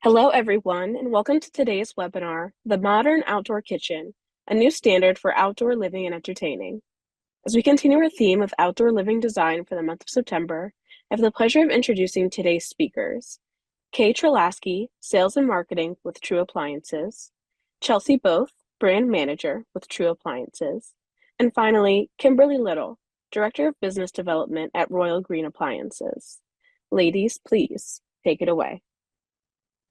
Hello, everyone, and welcome to today's webinar, The Modern Outdoor Kitchen, a new standard for outdoor living and entertaining. As we continue our theme of outdoor living design for the month of September, I have the pleasure of introducing today's speakers. Kay Trelaskey, Sales and Marketing with True Appliances, Chelsea Both, Brand Manager with True Appliances, and finally, Kimberly Little, Director of Business Development at Royal Green Appliances. Ladies, please take it away.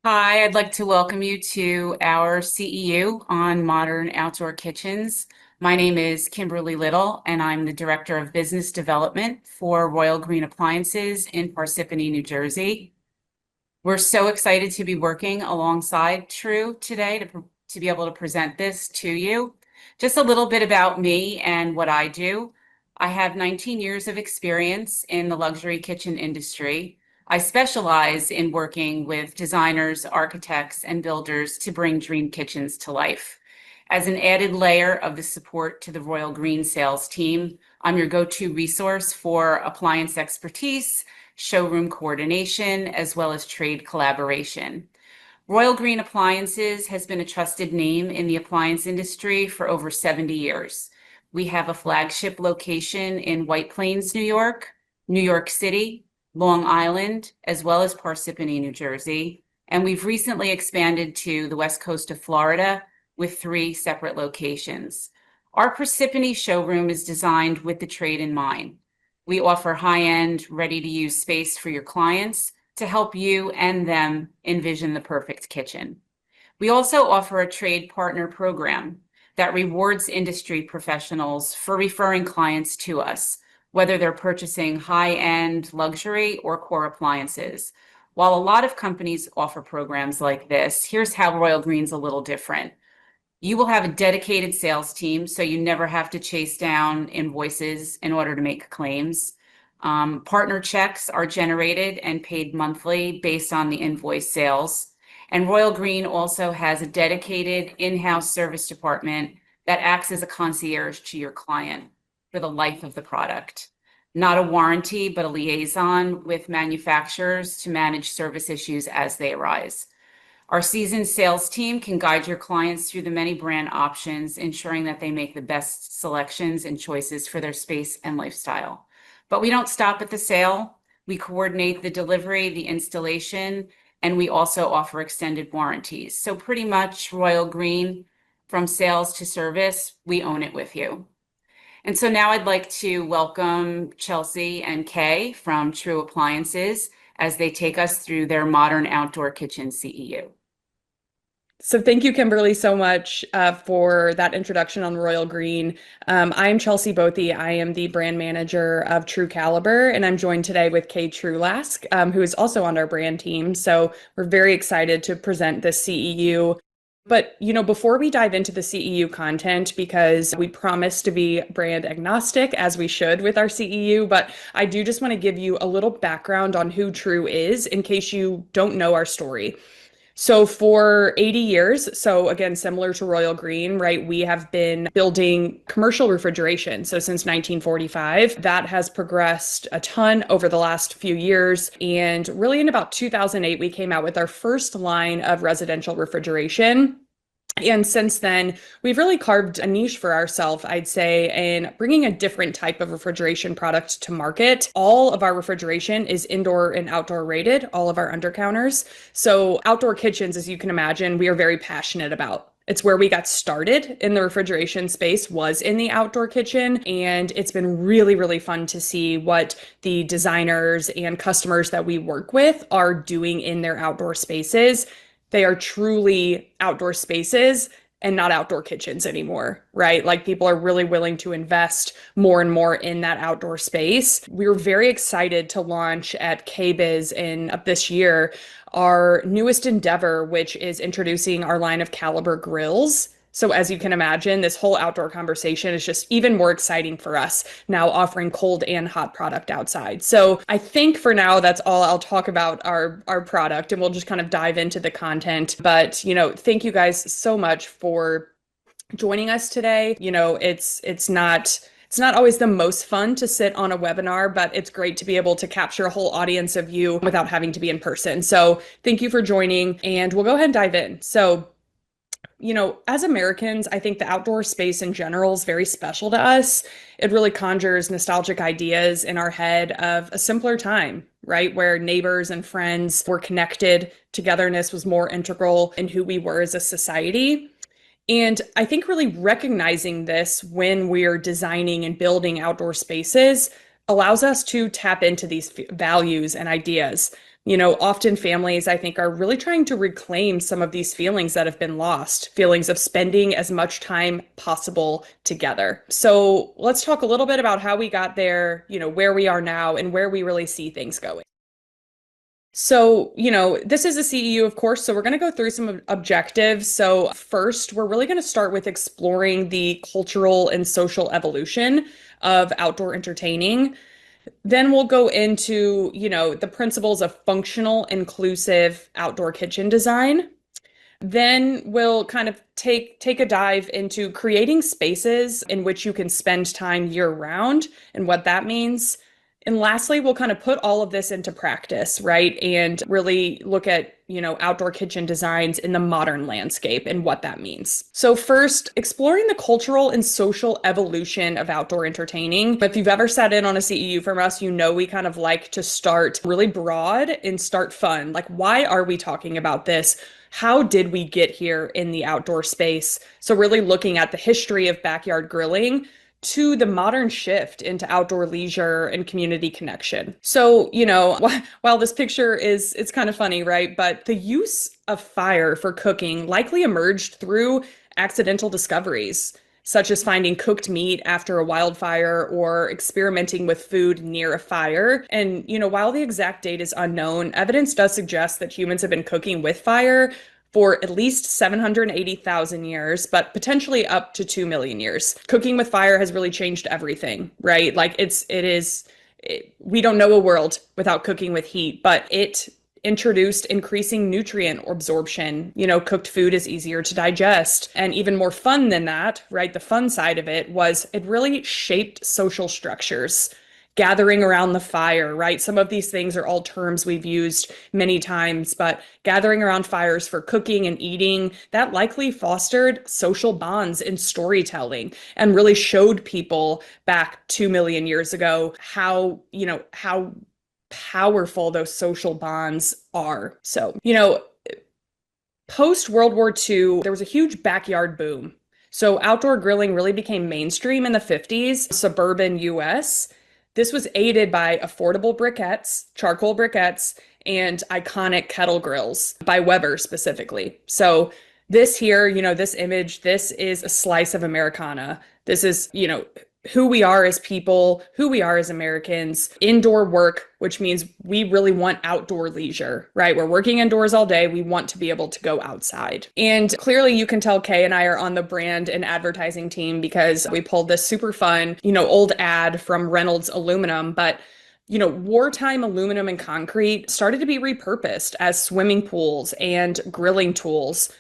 Hi, I'd like to welcome you to our CEU on Modern Outdoor Kitchens. My name is Kimberly Little, and I'm the Director of Business Development for Royal Green Appliances in Parsippany, New Jersey. We're so excited to be working alongside True today to be able to present this to you. Just a little bit about me and what I do. I have 19 years of experience in the luxury kitchen industry. I specialize in working with designers, architects, and builders to bring dream kitchens to life. As an added layer of the support to the Royal Green sales team, I'm your go-to resource for appliance expertise, showroom coordination, as well as trade collaboration. Royal Green Appliances has been a trusted name in the appliance industry for over 70 years. We have a flagship location in White Plains, New York City, Long Island, as well as Parsippany, New Jersey, and we've recently expanded to the west coast of Florida with 3 separate locations. Our Parsippany showroom is designed with the trade in mind. We offer high-end, ready-to-use space for your clients to help you and them envision the perfect kitchen. We also offer a trade partner program that rewards industry professionals for referring clients to us, whether they're purchasing high-end luxury or core appliances. While a lot of companies offer programs like this, here's how Royal Green's a little different. You will have a dedicated sales team, so you never have to chase down invoices in order to make claims. Partner checks are generated and paid monthly based on the invoice sales. And Royal Green also has a dedicated in-house service department that acts as a concierge to your client for the life of the product. Not a warranty, but a liaison with manufacturers to manage service issues as they arise. Our seasoned sales team can guide your clients through the many brand options, ensuring that they make the best selections and choices for their space and lifestyle. But we don't stop at the sale. We coordinate the delivery, the installation, and we also offer extended warranties. So pretty much Royal Green, from sales to service, we own it with you. And so now I'd like to welcome Chelsea and Kay from True Appliances as they take us through their Modern Outdoor Kitchen CEU. So thank you, Kimberly, so much for that introduction on Royal Green. I'm Chelsea Bothy. I am the brand manager of True Caliber, and I'm joined today with Kay Trulask, who is also on our brand team. So we're very excited to present this CEU. But, before we dive into the CEU content, because we promise to be brand agnostic, as we should with our CEU, but I do just want to give you a little background on who True is in case you don't know our story. So for 80 years, so again, similar to Royal Green, right, we have been building commercial refrigeration. So since 1945, that has progressed a ton over the last few years. And really in about 2008, we came out with our first line of residential refrigeration. And since then, we've really carved a niche for ourselves, I'd say, in bringing a different type of refrigeration product to market. All of our refrigeration is indoor and outdoor rated, all of our undercounters. So outdoor kitchens, as you can imagine, we are very passionate about. It's where we got started in the refrigeration space, was in the outdoor kitchen. And it's been really, really fun to see what the designers and customers that we work with are doing in their outdoor spaces. They are truly outdoor spaces and not outdoor kitchens anymore, right? Like people are really willing to invest more and more in that outdoor space. We were very excited to launch at KBIS in this year our newest endeavor, which is introducing our line of Caliber grills. So as you can imagine, this whole outdoor conversation is just even more exciting for us now, offering cold and hot product outside. So I think for now, that's all I'll talk about our product, and we'll just kind of dive into the content. But, thank you guys so much for joining us today. It's not It's not always the most fun to sit on a webinar, but it's great to be able to capture a whole audience of you without having to be in person. So thank you for joining, and we'll go ahead and dive in. So, as Americans, I think the outdoor space in general is very special to us. It really conjures nostalgic ideas in our head of a simpler time, right? Where neighbors and friends were connected, togetherness was more integral in who we were as a society. And I think really recognizing this when we're designing and building outdoor spaces allows us to tap into these values and ideas. Often families, I think, are really trying to reclaim some of these feelings that have been lost, feelings of spending as much time possible together. So let's talk a little bit about how we got there, where we are now, and where we really see things going. So, this is a CEU, of course, so we're going to go through some objectives. So first, we're really going to start with exploring the cultural and social evolution of outdoor entertaining. Then we'll go into, the principles of functional, inclusive outdoor kitchen design. Then we'll kind of take a dive into creating spaces in which you can spend time year round and what that means. And lastly, we'll kind of put all of this into practice, right? And really look at, outdoor kitchen designs in the modern landscape and what that means. So first, exploring the cultural and social evolution of outdoor entertaining. If you've ever sat in on a CEU from us, we kind of like to start really broad and start fun. Like, why are we talking about this? How did we get here in the outdoor space? So really looking at the history of backyard grilling to the modern shift into outdoor leisure and community connection. So, while this picture it's kind of funny, right? But the use of fire for cooking likely emerged through accidental discoveries, such as finding cooked meat after a wildfire or experimenting with food near a fire. And, while the exact date is unknown, evidence does suggest that humans have been cooking with fire for at least 780,000 years, but potentially up to 2 million years. Cooking with fire has really changed everything, right? Like we don't know a world without cooking with heat, but it introduced increasing nutrient absorption. Cooked food is easier to digest. And even more fun than that, right? The fun side of it was it really shaped social structures. Gathering around the fire, right? Some of these things are all terms we've used many times, but gathering around fires for cooking and eating, that likely fostered social bonds and storytelling and really showed people back 2 million years ago how powerful those social bonds are. So, post World War II, there was a huge backyard boom. So outdoor grilling really became mainstream in the 50s, suburban US. This was aided by affordable briquettes, charcoal briquettes, and iconic kettle grills by Weber specifically. So this here, this image, this is a slice of Americana. This is, who we are as people, who we are as Americans, indoor work, which means we really want outdoor leisure, right? We're working indoors all day. We want to be able to go outside. And clearly you can tell Kay and I are on the brand and advertising team because we pulled this super fun, old ad from Reynolds Aluminum, but wartime aluminum and concrete started to be repurposed as swimming pools and grilling tools.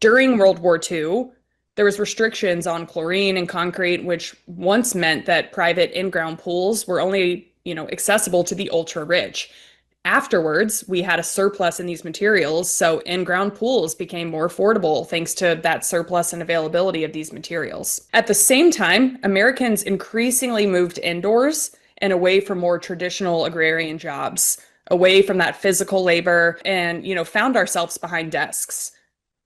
During World War II, there was restrictions on chlorine and concrete, which once meant that private in-ground pools were only, accessible to the ultra-rich. Afterwards, we had a surplus in these materials, so in-ground pools became more affordable thanks to that surplus and availability of these materials. At the same time, Americans increasingly moved indoors and away from more traditional agrarian jobs, away from that physical labor, and, found ourselves behind desks.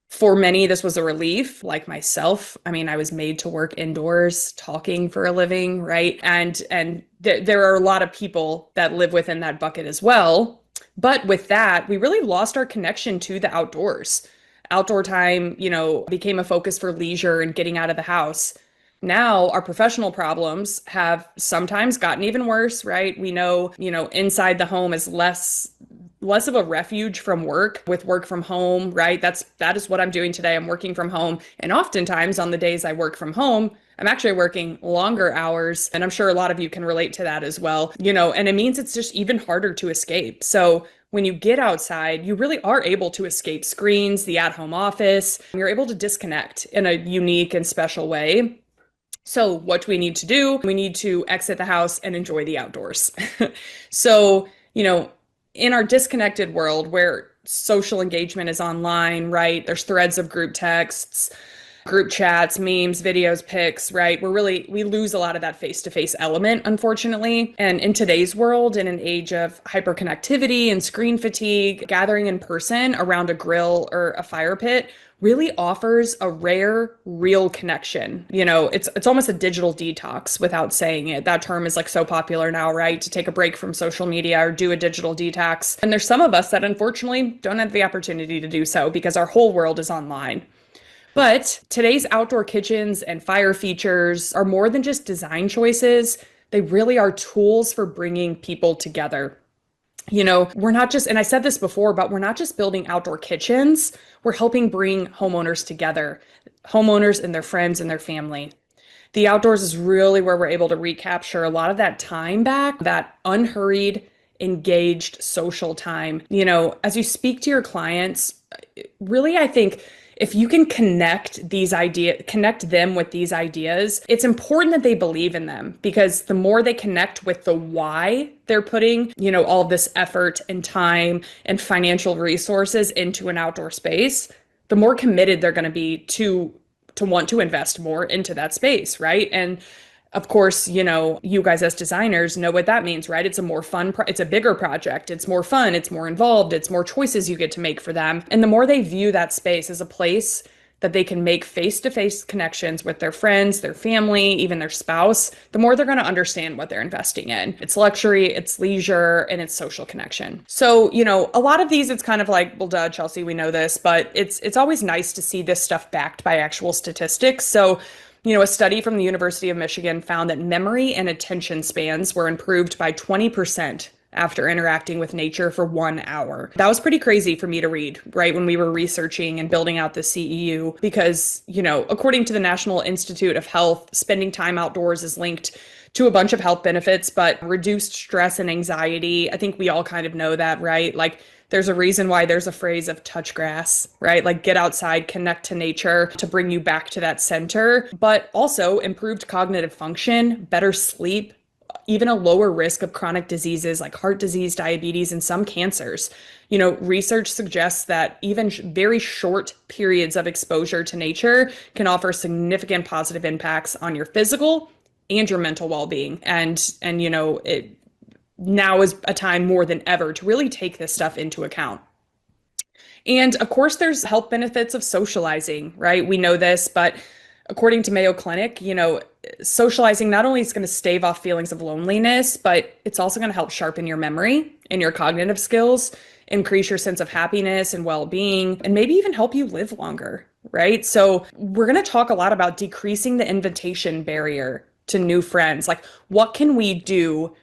For many, this was a relief, like myself. I mean, I was made to work indoors, talking for a living, right? And there are a lot of people that live within that bucket as well. But with that, we really lost our connection to the outdoors. Outdoor time, became a focus for leisure and getting out of the house. Now our professional problems have sometimes gotten even worse, right? We know, inside the home is less of a refuge from work with work from home, right? That is what I'm doing today. I'm working from home. And oftentimes on the days I work from home, I'm actually working longer hours. And I'm sure a lot of you can relate to that as well, and it means it's just even harder to escape. So when you get outside, you really are able to escape screens, the at-home office. You're able to disconnect in a unique and special way. So what do we need to do? We need to exit the house and enjoy the outdoors. So, in our disconnected world where social engagement is online, right? There's threads of group texts, group chats, memes, videos, pics, right? We lose a lot of that face-to-face element, unfortunately. And in today's world, in an age of hyperconnectivity and screen fatigue, gathering in person around a grill or a fire pit really offers a rare, real connection. It's almost a digital detox without saying it. That term is like so popular now, right? To take a break from social media or do a digital detox. And there's some of us that unfortunately don't have the opportunity to do so because our whole world is online. But today's outdoor kitchens and fire features are more than just design choices. They really are tools for bringing people together. We're not just, and I said this before, but we're not just building outdoor kitchens. We're helping bring homeowners together, homeowners and their friends and their family. The outdoors is really where we're able to recapture a lot of that time back, that unhurried, engaged social time. As you speak to your clients, really, I think if you can connect them with these ideas, it's important that they believe in them, because the more they connect with the why they're putting, all of this effort and time and financial resources into an outdoor space, the more committed they're going to be to want to invest more into that space, right? And of course, you guys as designers know what that means, right? It's a more fun, it's a bigger project. It's more fun. It's more involved. It's more choices you get to make for them. And the more they view that space as a place that they can make face-to-face connections with their friends, their family, even their spouse, the more they're going to understand what they're investing in. It's luxury, it's leisure, and it's social connection. So, a lot of these, it's kind of like, well, duh, Chelsea, we know this, but it's always nice to see this stuff backed by actual statistics. So, a study from the University of Michigan found that memory and attention spans were improved by 20% after interacting with nature for 1 hour. That was pretty crazy for me to read, right, when we were researching and building out the CEU, because, according to the National Institute of Health, spending time outdoors is linked to a bunch of health benefits, but reduced stress and anxiety. I think we all kind of know that, right? Like, there's a reason why there's a phrase of touch grass, right? Like, get outside, connect to nature to bring you back to that center, but also improved cognitive function, better sleep, even a lower risk of chronic diseases like heart disease, diabetes, and some cancers. Research suggests that even very short periods of exposure to nature can offer significant positive impacts on your physical and your mental well-being. And it now is a time more than ever to really take this stuff into account. And of course, there's health benefits of socializing, right? We know this, but according to Mayo Clinic, socializing not only is going to stave off feelings of loneliness, but it's also going to help sharpen your memory and your cognitive skills, increase your sense of happiness and well-being, and maybe even help you live longer, right? So we're going to talk a lot about decreasing the invitation barrier to new friends. Like, what can we do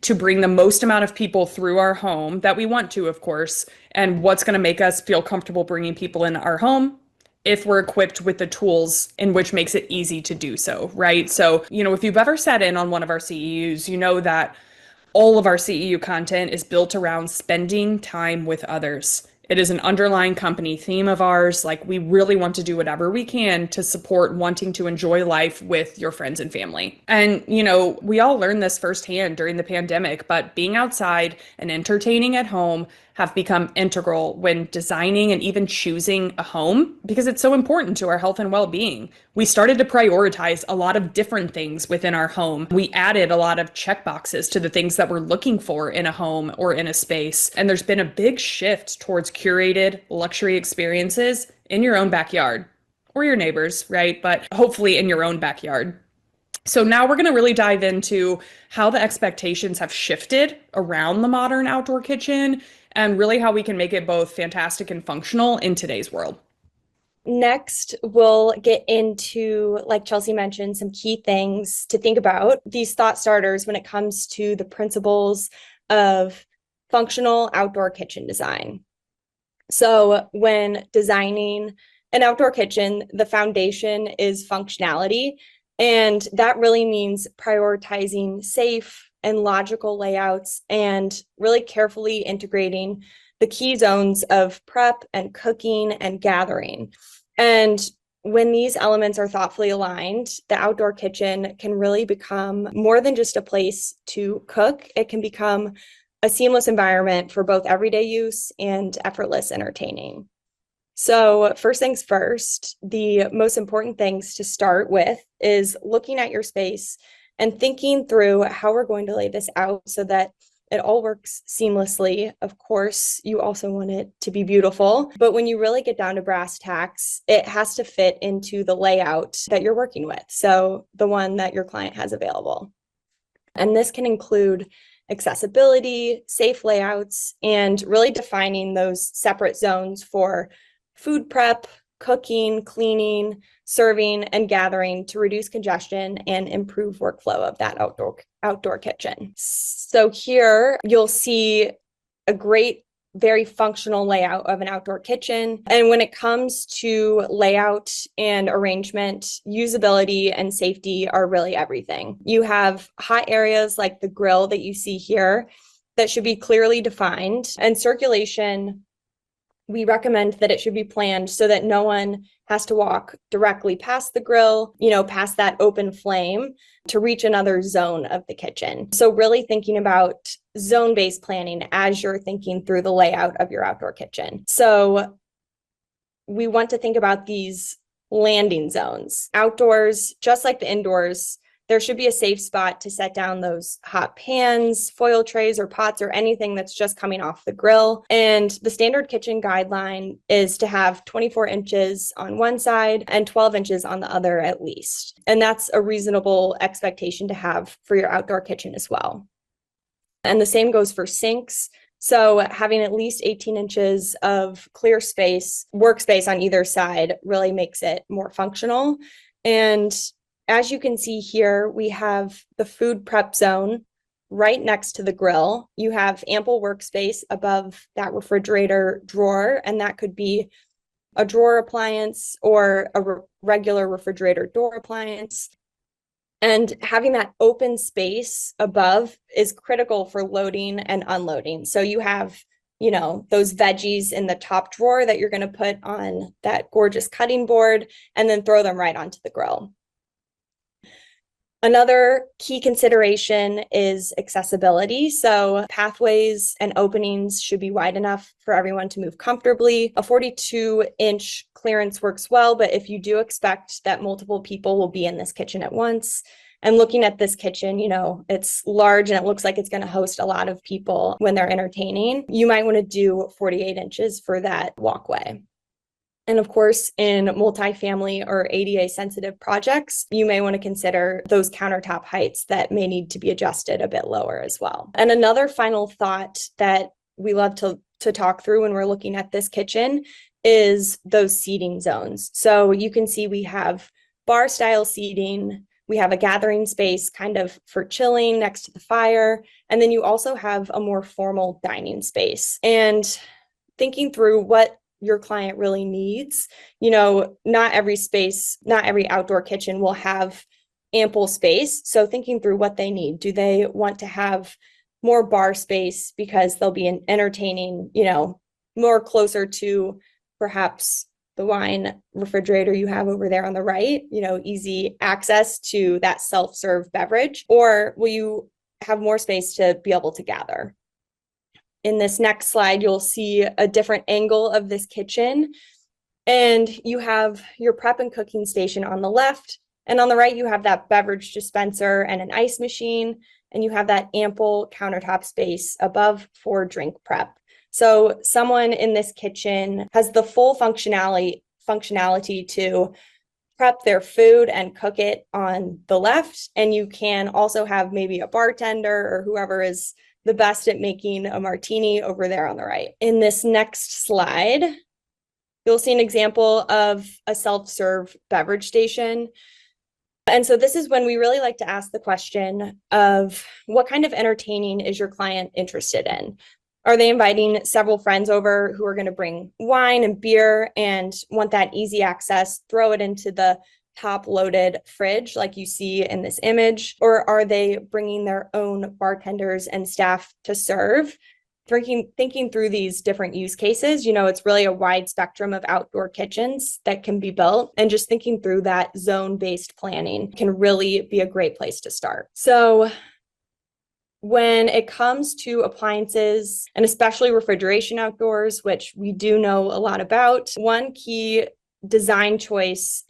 to bring the most amount of people through our home that we want to, of course, and what's going to make us feel comfortable bringing people in our home if we're equipped with the tools in which makes it easy to do so, right? So, if you've ever sat in on one of our CEUs, you know that all of our CEU content is built around spending time with others. It is an underlying company theme of ours. Like, we really want to do whatever we can to support wanting to enjoy life with your friends and family. And, we all learned this firsthand during the pandemic, but being outside and entertaining at home have become integral when designing and even choosing a home, because it's so important to our health and well-being. We started to prioritize a lot of different things within our home. We added a lot of checkboxes to the things that we're looking for in a home or in a space. And there's been a big shift towards curated luxury experiences in your own backyard or your neighbors, right? But hopefully in your own backyard. So now we're going to really dive into how the expectations have shifted around the modern outdoor kitchen and really how we can make it both fantastic and functional in today's world. Next, we'll get into, like Chelsea mentioned, some key things to think about, these thought starters when it comes to the principles of functional outdoor kitchen design. So when designing an outdoor kitchen, the foundation is functionality. And that really means prioritizing safe and logical layouts and really carefully integrating the key zones of prep and cooking and gathering. And when these elements are thoughtfully aligned, the outdoor kitchen can really become more than just a place to cook. It can become a seamless environment for both everyday use and effortless entertaining. So first things first, the most important things to start with is looking at your space and thinking through how we're going to lay this out so that it all works seamlessly. Of course, you also want it to be beautiful, but when you really get down to brass tacks, it has to fit into the layout that you're working with. So the one that your client has available. And this can include accessibility, safe layouts, and really defining those separate zones for food prep, cooking, cleaning, serving, and gathering to reduce congestion and improve workflow of that outdoor kitchen. So here you'll see a great, very functional layout of an outdoor kitchen. And when it comes to layout and arrangement, usability and safety are really everything. You have hot areas like the grill that you see here that should be clearly defined, and circulation, we recommend that it should be planned so that no one has to walk directly past the grill, past that open flame to reach another zone of the kitchen. So really thinking about zone-based planning as you're thinking through the layout of your outdoor kitchen. So we want to think about these landing zones. Outdoors, just like the indoors, there should be a safe spot to set down those hot pans, foil trays, or pots, or anything that's just coming off the grill. And the standard kitchen guideline is to have 24 inches on one side and 12 inches on the other at least. And that's a reasonable expectation to have for your outdoor kitchen as well. And the same goes for sinks. So having at least 18 inches of clear space, workspace on either side really makes it more functional. And as you can see here, we have the food prep zone right next to the grill. You have ample workspace above that refrigerator drawer, and that could be a drawer appliance or a regular refrigerator door appliance. And having that open space above is critical for loading and unloading. So you have, those veggies in the top drawer that you're going to put on that gorgeous cutting board and then throw them right onto the grill. Another key consideration is accessibility. So pathways and openings should be wide enough for everyone to move comfortably. A 42-inch clearance works well, but if you do expect that multiple people will be in this kitchen at once, and looking at this kitchen, it's large and it looks like it's going to host a lot of people when they're entertaining, you might want to do 48 inches for that walkway. And of course, in multifamily or ADA sensitive projects, you may want to consider those countertop heights that may need to be adjusted a bit lower as well. And another final thought that we love to talk through when we're looking at this kitchen is those seating zones. So you can see we have bar style seating, we have a gathering space kind of for chilling next to the fire, and then you also have a more formal dining space. And thinking through what your client really needs. Not every outdoor kitchen will have ample space. So thinking through what they need. Do they want to have more bar space because they'll be entertaining, more closer to perhaps the wine refrigerator you have over there on the right, easy access to that self-serve beverage? Or will you have more space to be able to gather? In this next slide, you'll see a different angle of this kitchen. And you have your prep and cooking station on the left. And on the right, you have that beverage dispenser and an ice machine. And you have that ample countertop space above for drink prep. So someone in this kitchen has the full functionality to prep their food and cook it on the left. And you can also have maybe a bartender or whoever is the best at making a martini over there on the right. In this next slide, you'll see an example of a self-serve beverage station. And so this is when we really like to ask the question of what kind of entertaining is your client interested in? Are they inviting several friends over who are going to bring wine and beer and want that easy access, throw it into the top loaded fridge like you see in this image? Or are they bringing their own bartenders and staff to serve thinking through these different use cases, it's really a wide spectrum of outdoor kitchens that can be built, and just thinking through that zone-based planning can really be a great place to start. So when it comes to appliances, and especially refrigeration outdoors, which we do know a lot about, one key design choice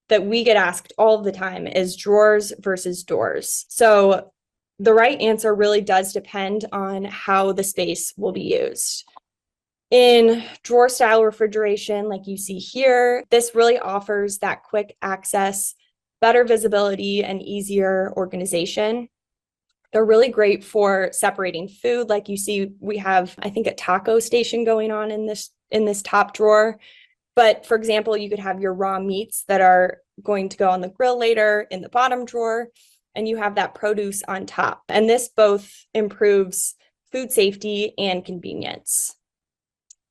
that we get asked all the time is drawers versus doors. So the right answer really does depend on how the space will be used. In drawer style refrigeration, like you see here, this really offers that quick access, better visibility, and easier organization. They're really great for separating food. Like you see, we have, I think, a taco station going on in this top drawer. But for example, you could have your raw meats that are going to go on the grill later in the bottom drawer, and you have that produce on top. And this both improves food safety and convenience.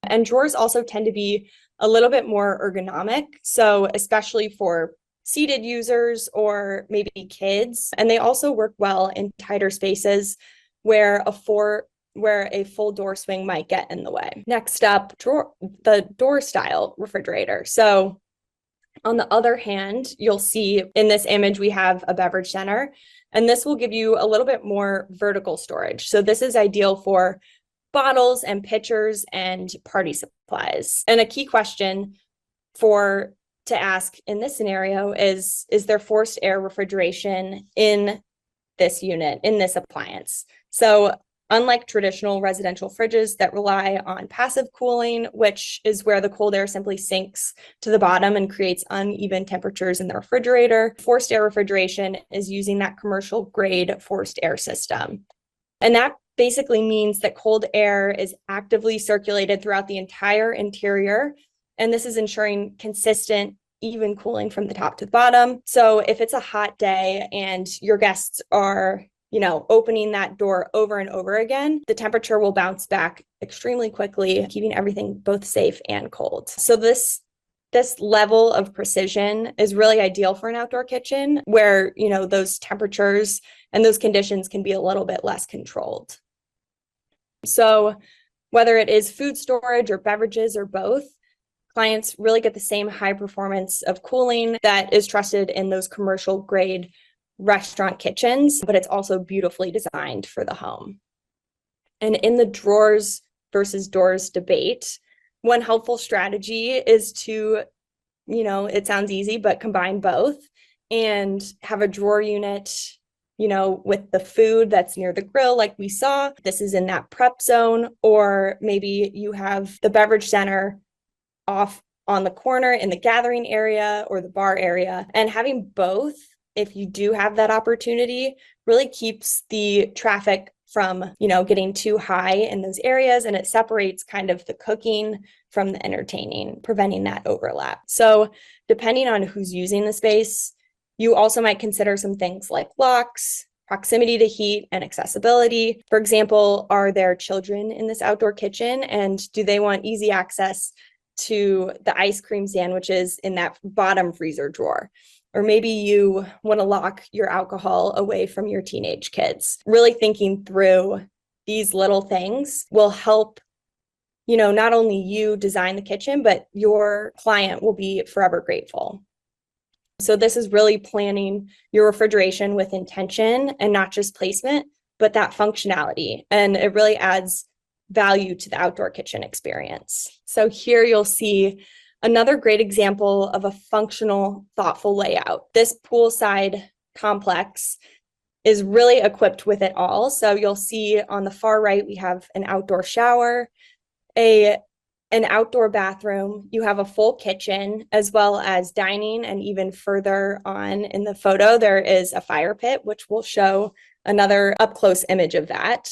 And drawers also tend to be a little bit more ergonomic, so especially for seated users or maybe kids. And they also work well in tighter spaces where a full door swing might get in the way. Next up, the door style refrigerator. So on the other hand, you'll see in this image, we have a beverage center, and this will give you a little bit more vertical storage. So this is ideal for bottles and pitchers and party supplies. And a key question to ask in this scenario is there forced air refrigeration in this unit, in this appliance? So unlike traditional residential fridges that rely on passive cooling, which is where the cold air simply sinks to the bottom and creates uneven temperatures in the refrigerator, forced air refrigeration is using that commercial grade forced air system. And that basically means that cold air is actively circulated throughout the entire interior, and this is ensuring consistent, even cooling from the top to the bottom. So if it's a hot day and your guests are opening that door over and over again, the temperature will bounce back extremely quickly, keeping everything both safe and cold. So this level of precision is really ideal for an outdoor kitchen where, those temperatures and those conditions can be a little bit less controlled. So whether it is food storage or beverages or both, clients really get the same high performance of cooling that is trusted in those commercial grade restaurant kitchens, but it's also beautifully designed for the home. And in the drawers versus doors debate, one helpful strategy is to, it sounds easy, but combine both and have a drawer unit, with the food that's near the grill, like we saw. This is in that prep zone, or maybe you have the beverage center off on the corner in the gathering area or the bar area. And having both, if you do have that opportunity, really keeps the traffic from, getting too high in those areas, and it separates kind of the cooking from the entertaining, preventing that overlap. So depending on who's using the space, you also might consider some things like locks, proximity to heat, and accessibility. For example, are there children in this outdoor kitchen, and do they want easy access to the ice cream sandwiches in that bottom freezer drawer? Or maybe you want to lock your alcohol away from your teenage kids. Really thinking through these little things will help, not only you design the kitchen, but your client will be forever grateful. So this is really planning your refrigeration with intention and not just placement, but that functionality. And it really adds value to the outdoor kitchen experience. So here you'll see another great example of a functional, thoughtful layout. This poolside complex is really equipped with it all. So you'll see on the far right, we have an outdoor shower, an outdoor bathroom, you have a full kitchen, as well as dining, and even further on in the photo, there is a fire pit, which will show another up-close image of that.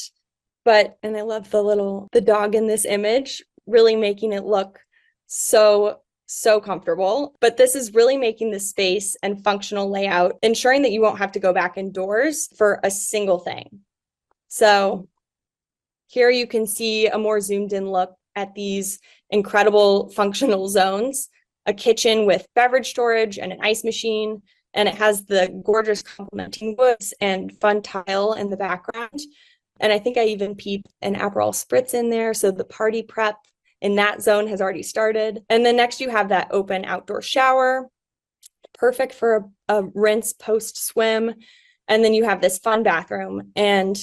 And I love the dog in this image, really making it look so comfortable. But this is really making the space and functional layout, ensuring that you won't have to go back indoors for a single thing. So here you can see a more zoomed in look at these incredible functional zones, a kitchen with beverage storage and an ice machine, and it has the gorgeous complementing woods and fun tile in the background. And I think I even peeped an Aperol Spritz in there. So the party prep in that zone has already started. And then next you have that open outdoor shower, perfect for a rinse post swim. And then you have this fun bathroom. And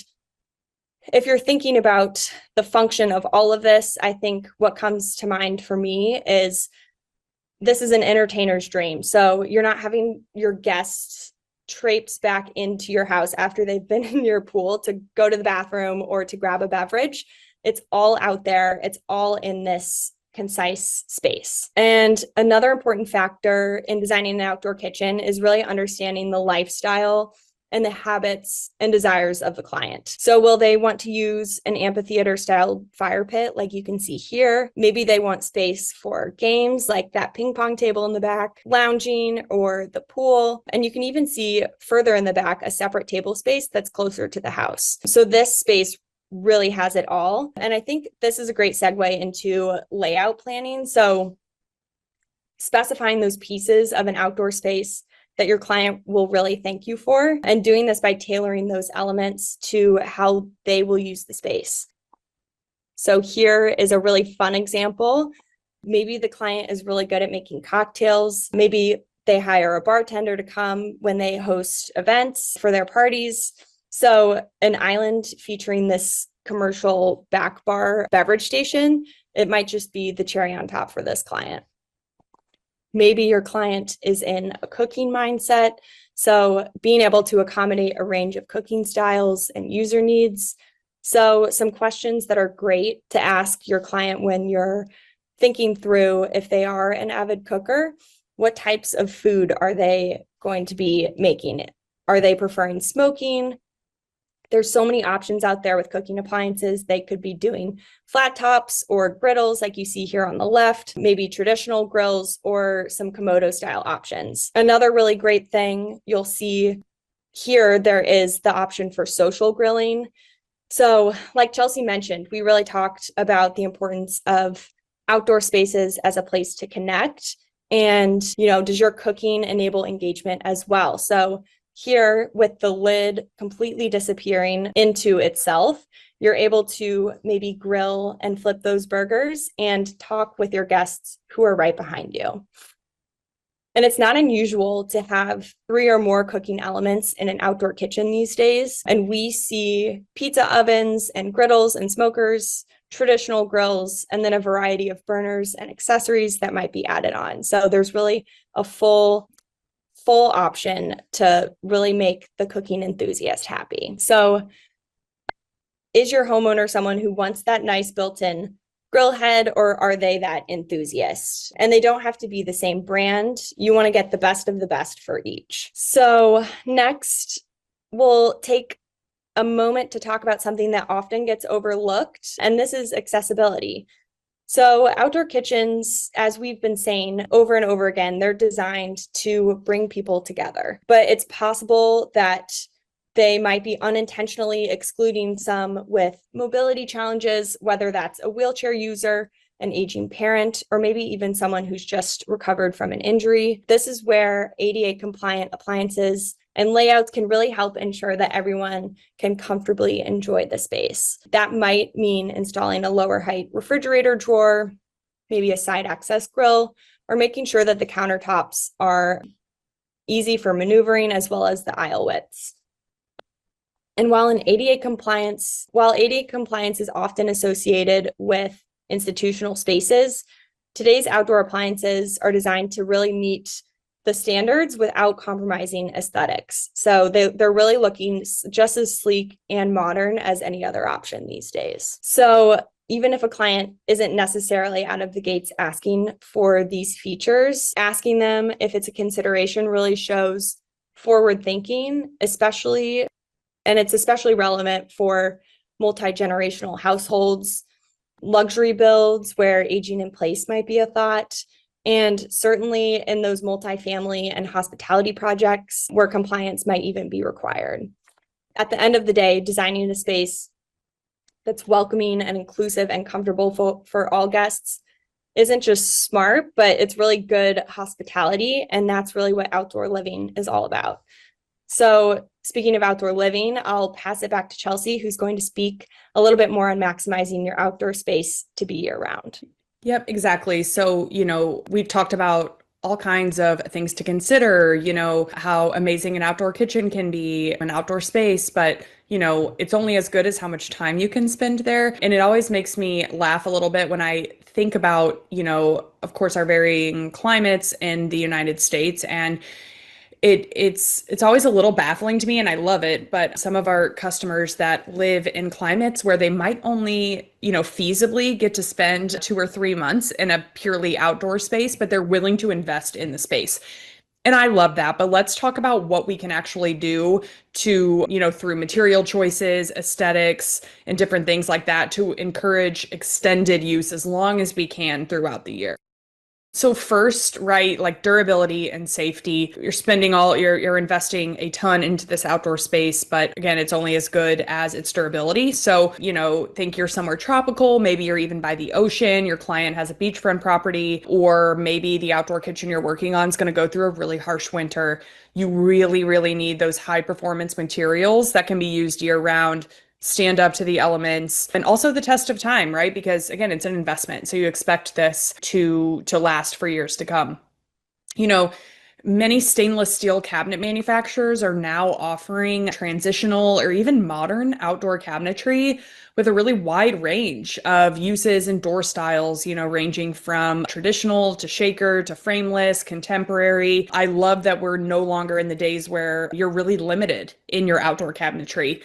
if you're thinking about the function of all of this, I think what comes to mind for me is this is an entertainer's dream. So you're not having your guests traipse back into your house after they've been in your pool to go to the bathroom or to grab a beverage. It's all out there. It's all in this concise space. And another important factor in designing an outdoor kitchen is really understanding the lifestyle and the habits and desires of the client. So will they want to use an amphitheater style fire pit like you can see here? Maybe they want space for games like that ping pong table in the back, lounging, or the pool. And you can even see further in the back a separate table space that's closer to the house. So this space really has it all. And I think this is a great segue into layout planning. So specifying those pieces of an outdoor space that your client will really thank you for, and doing this by tailoring those elements to how they will use the space. So here is a really fun example. Maybe the client is really good at making cocktails. Maybe they hire a bartender to come when they host events for their parties. So an island featuring this commercial back bar beverage station, it might just be the cherry on top for this client. Maybe your client is in a cooking mindset. So being able to accommodate a range of cooking styles and user needs. So some questions that are great to ask your client when you're thinking through if they are an avid cooker, what types of food are they going to be making? Are they preferring smoking? There's so many options out there with cooking appliances. They could be doing flat tops or griddles like you see here on the left, maybe traditional grills or some Komodo style options. Another really great thing you'll see here, there is the option for social grilling. So like Chelsea mentioned, we really talked about the importance of outdoor spaces as a place to connect. And, does your cooking enable engagement as well? So here, with the lid completely disappearing into itself, you're able to maybe grill and flip those burgers and talk with your guests who are right behind you. And it's not unusual to have 3 or more cooking elements in an outdoor kitchen these days. And we see pizza ovens and griddles and smokers, traditional grills, and then a variety of burners and accessories that might be added on. So there's really a full option to really make the cooking enthusiast happy. So is your homeowner someone who wants that nice built-in grill head, or are they that enthusiast? And they don't have to be the same brand. You want to get the best of the best for each. So next, we'll take a moment to talk about something that often gets overlooked, and this is accessibility. So outdoor kitchens, as we've been saying over and over again, they're designed to bring people together. But it's possible that they might be unintentionally excluding some with mobility challenges, whether that's a wheelchair user, an aging parent, or maybe even someone who's just recovered from an injury. This is where ADA compliant appliances and layouts can really help ensure that everyone can comfortably enjoy the space. That might mean installing a lower height refrigerator drawer, maybe a side access grill, or making sure that the countertops are easy for maneuvering as well as the aisle widths. And while ADA compliance is often associated with institutional spaces, today's outdoor appliances are designed to really meet the standards without compromising aesthetics. So they're really looking just as sleek and modern as any other option these days. So even if a client isn't necessarily out of the gates asking for these features, asking them if it's a consideration really shows forward thinking, and it's especially relevant for multi-generational households, luxury builds where aging in place might be a thought, and certainly in those multifamily and hospitality projects where compliance might even be required. At the end of the day, designing a space that's welcoming and inclusive and comfortable for all guests isn't just smart, but it's really good hospitality, and that's really what outdoor living is all about. So speaking of outdoor living, I'll pass it back to Chelsea, who's going to speak a little bit more on maximizing your outdoor space to be year round. Yep, exactly. So, we've talked about all kinds of things to consider, how amazing an outdoor kitchen can be, an outdoor space, but it's only as good as how much time you can spend there. And it always makes me laugh a little bit when I think about, of course, our varying climates in the United States. And it's always a little baffling to me, and I love it, but some of our customers that live in climates where they might only, feasibly get to spend 2 or 3 months in a purely outdoor space, but they're willing to invest in the space. And I love that. But let's talk about what we can actually do to, through material choices, aesthetics, and different things like that to encourage extended use as long as we can throughout the year. So first, right, like durability and safety, you're investing a ton into this outdoor space, but again, it's only as good as its durability. So, think you're somewhere tropical, maybe you're even by the ocean, your client has a beachfront property, or maybe the outdoor kitchen you're working on is going to go through a really harsh winter. You really, really need those high performance materials that can be used year round, stand up to the elements, and also the test of time, right? Because again, it's an investment. So you expect this to last for years to come. Many stainless steel cabinet manufacturers are now offering transitional or even modern outdoor cabinetry with a really wide range of uses and door styles, ranging from traditional to shaker to frameless, contemporary. I love that we're no longer in the days where you're really limited in your outdoor cabinetry.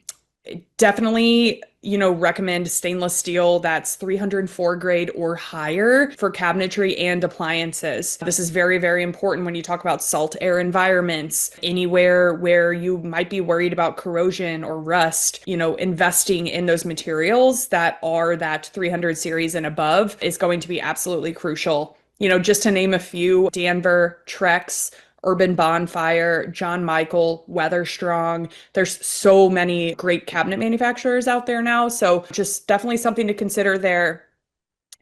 Definitely, recommend stainless steel that's 304 grade or higher for cabinetry and appliances. This is very, very important when you talk about salt air environments, anywhere where you might be worried about corrosion or rust, investing in those materials that are that 300 series and above is going to be absolutely crucial. Just to name a few, Danver, Trex, Urban Bonfire, John Michael, Weatherstrong. There's so many great cabinet manufacturers out there now. So just definitely something to consider there.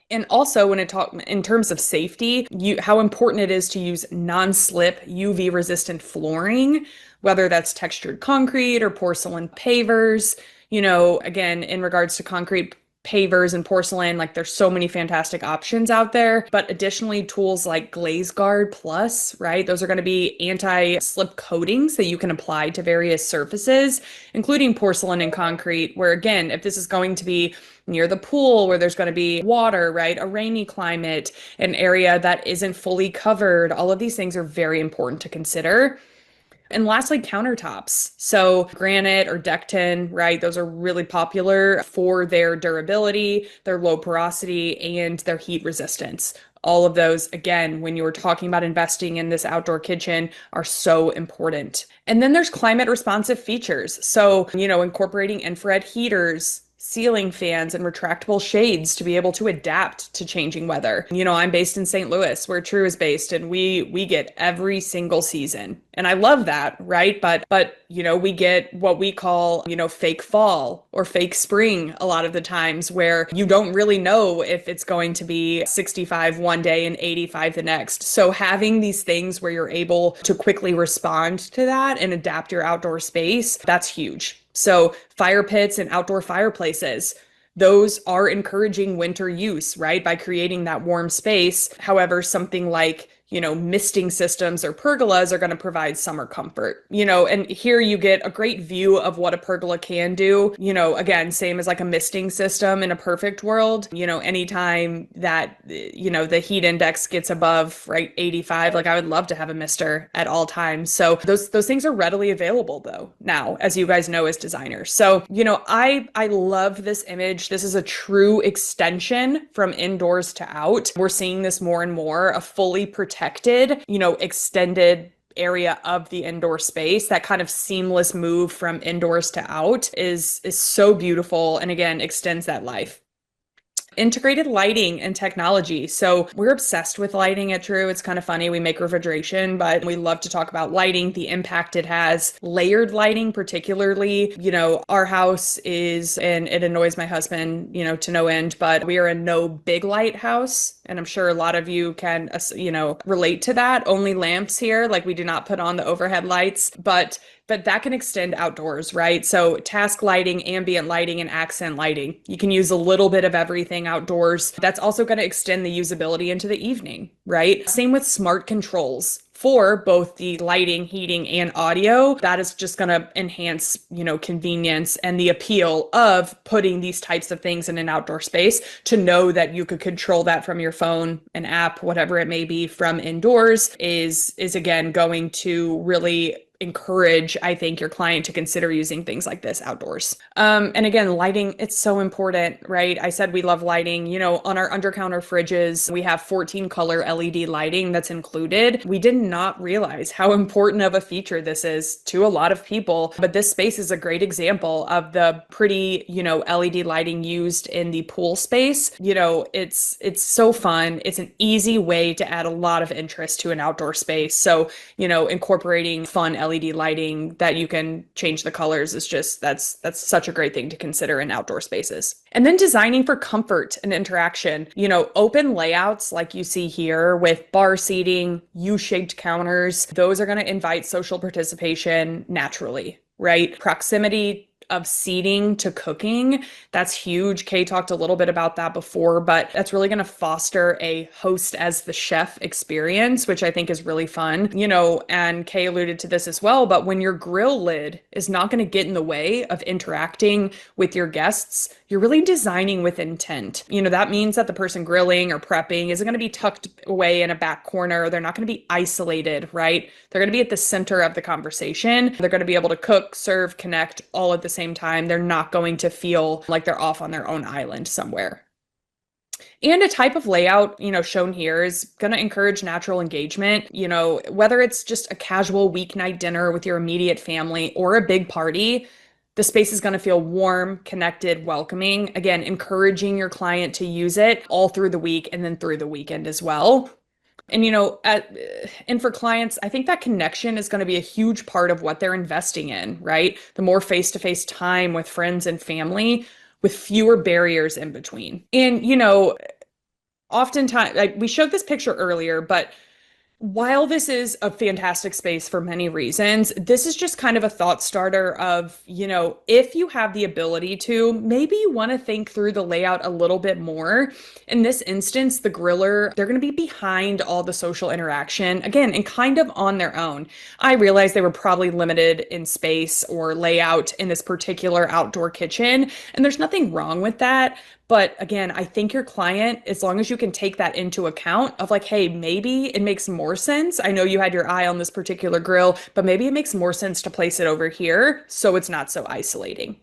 And also in terms of safety, how important it is to use non-slip UV resistant flooring, whether that's textured concrete or porcelain pavers. Again, in regards to concrete pavers and porcelain, like there's so many fantastic options out there. But additionally, tools like Glaze Guard Plus, right? Those are going to be anti-slip coatings that you can apply to various surfaces, including porcelain and concrete, where again, if this is going to be near the pool where there's going to be water, right? A rainy climate, an area that isn't fully covered, all of these things are very important to consider. And lastly, countertops. So granite or deck tin, right? Those are really popular for their durability, their low porosity, and their heat resistance. All of those, again, when you're talking about investing in this outdoor kitchen, are so important. And then there's climate responsive features. So, incorporating infrared heaters, ceiling fans, and retractable shades to be able to adapt to changing weather. I'm based in St. Louis, where True is based, and we get every single season. And I love that, right? But we get what we call, fake fall or fake spring a lot of the times, where you don't really know if it's going to be 65 one day and 85 the next. So having these things where you're able to quickly respond to that and adapt your outdoor space, that's huge. So fire pits and outdoor fireplaces, those are encouraging winter use, right? By creating that warm space. However, something like, misting systems or pergolas are going to provide summer comfort, and here you get a great view of what a pergola can do. Again, same as like a misting system in a perfect world, anytime that, the heat index gets above, right, 85, like I would love to have a mister at all times. So those things are readily available though now, as you guys know, as designers. So, I love this image. This is a true extension from indoors to out. We're seeing this more and more, a fully protected, extended area of the indoor space. That kind of seamless move from indoors to out is so beautiful, and again, extends that life. Integrated lighting and technology. So we're obsessed with lighting at True. It's kind of funny. We make refrigeration, but we love to talk about lighting, the impact it has. Layered lighting, particularly, our house is, and it annoys my husband, to no end, but we are a no big light house. and I'm sure a lot of you can, relate to that. Only lamps here, like we do not put on the overhead lights, but that can extend outdoors, right? So task lighting, ambient lighting, and accent lighting. You can use a little bit of everything outdoors. That's also going to extend the usability into the evening, right? Same with smart controls for both the lighting, heating, and audio. That is just going to enhance, convenience and the appeal of putting these types of things in an outdoor space, to know that you could control that from your phone, an app, whatever it may be, from indoors is again going to really encourage, I think, your client to consider using things like this outdoors. And again, lighting, it's so important, right? I said we love lighting. On our under-counter fridges, we have 14 color LED lighting that's included. We did not realize how important of a feature this is to a lot of people, but this space is a great example of the pretty, LED lighting used in the pool space. It's so fun. It's an easy way to add a lot of interest to an outdoor space. So, incorporating fun LED lighting that you can change the colors is just, that's such a great thing to consider in outdoor spaces. And then designing for comfort and interaction, open layouts like you see here with bar seating, U-shaped counters, those are going to invite social participation naturally, right? Proximity of seating to cooking, that's huge. Kay talked a little bit about that before, but that's really going to foster a host as the chef experience, which I think is really fun. And Kay alluded to this as well, but when your grill lid is not going to get in the way of interacting with your guests, you're really designing with intent. That means that the person grilling or prepping isn't going to be tucked away in a back corner. They're not going to be isolated, right? They're going to be at the center of the conversation. They're going to be able to cook, serve, connect all at the same time. They're not going to feel like they're off on their own island somewhere. And a type of layout, shown here is going to encourage natural engagement, whether it's just a casual weeknight dinner with your immediate family or a big party. The space is going to feel warm, connected, welcoming. Again, encouraging your client to use it all through the week and then through the weekend as well. And, and for clients, I think that connection is going to be a huge part of what they're investing in, right? The more face-to-face time with friends and family with fewer barriers in between. And, oftentimes, like we showed this picture earlier, but while this is a fantastic space for many reasons, this is just kind of a thought starter of, if you have the ability to, maybe you want to think through the layout a little bit more. In this instance, the griller, they're going to be behind all the social interaction, again, and kind of on their own. I realized they were probably limited in space or layout in this particular outdoor kitchen, and there's nothing wrong with that. But again, I think your client, as long as you can take that into account of like, hey, maybe it makes more sense. I know you had your eye on this particular grill, but maybe it makes more sense to place it over here so it's not so isolating.